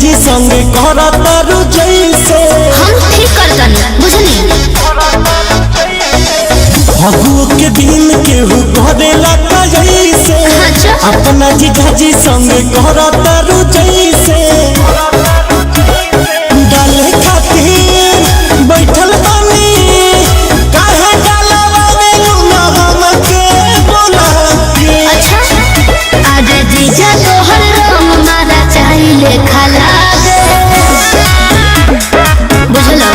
जी संगे करतारू जैसे हम ठीक करतनी बुझनी फगुओ के दिन केहू करेला कैसे अपना जीजा जी संगे करतारू जैसे डाले खातिर बैठल बानी काहे डालवावेलू ना हमके बोला के अच्छा आज जीजा तोहर रंग मारा चाहिले खाला दे बुझलो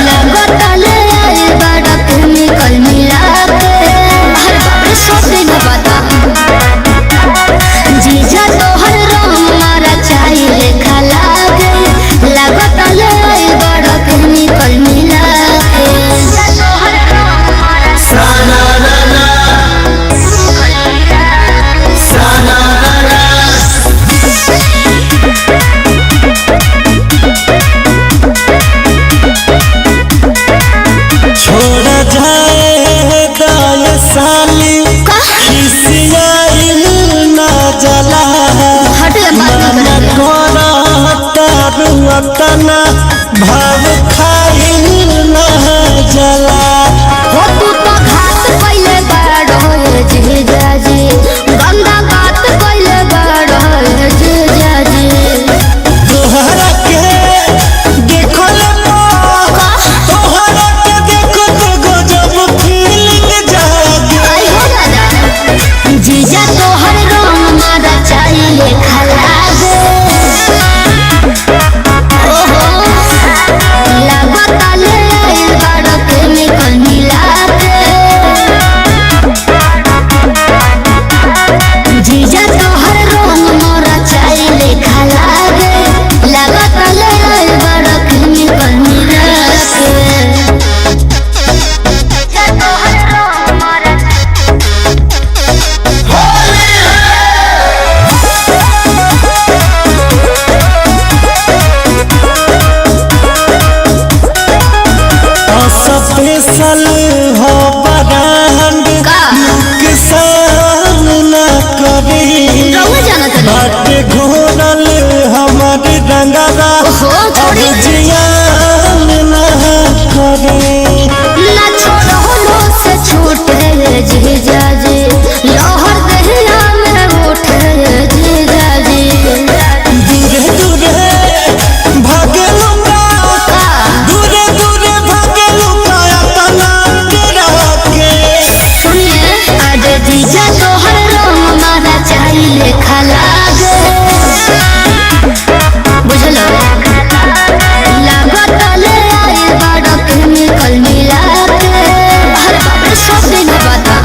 लगतले आए बड़ा केमिकल मिला के हर बार सब दिन बता जीजा तोहर रंग मारा चाहिले खाला दे लगतले आए बड़ा केमिकल मिला के जीजा तोहर रंग मारा साना ना छोड़ा जाए दाए साली खिसियाइल ना जला मन करतारू अपना भाव खाइल ना जला हो तू तो घात कइले बाड़ो जीजा जी गंदा बात कइले बाड़ो जीजा जी तोहरा के देखल तोहरा के देखो तो गजब फीलिंग जागे आई हो दादा जीजा तोहर रंग मारा चाहिले खाला दे ओहो लगतले आइल बाड़ो केमिकल मिला के जीजा तोहर रंग मारा चाहिले खाला दे लगतले आइल बाड़ो केमिकल मिला के जीजा तोहर रंग मारा स्पेशल हो बरांड का किसान न करी रउआ जानत नहीं बाटे घोरल हमारे रंगरा ओहो अब छोड़ी जियान न करे ना छोड़ो लो से छूटे जीजा जी लहर दहिया में उठे जीजा जी दूरे दूरे भागेलू का दूरे दूरे भागेलू का अपना तेरा के सुनिए आज जीजा तोहर रंग मारा चाहिले खाला दे बुझलो लगतले आए बड़ा केमिकल मिला के हर बार सब दिन बता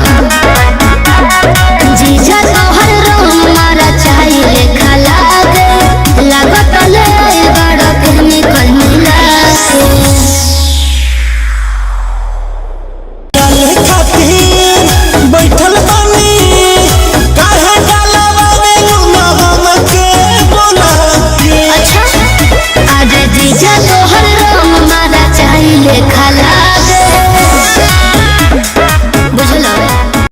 जीजा तोहर रंग मारा चाहिले खाला दे लगतले आए बड़ा केमिकल मिला के डाले खातिर बैठल बानी काहे डालवावेलू ना हमके बोला के अच्छा आज जीजा तो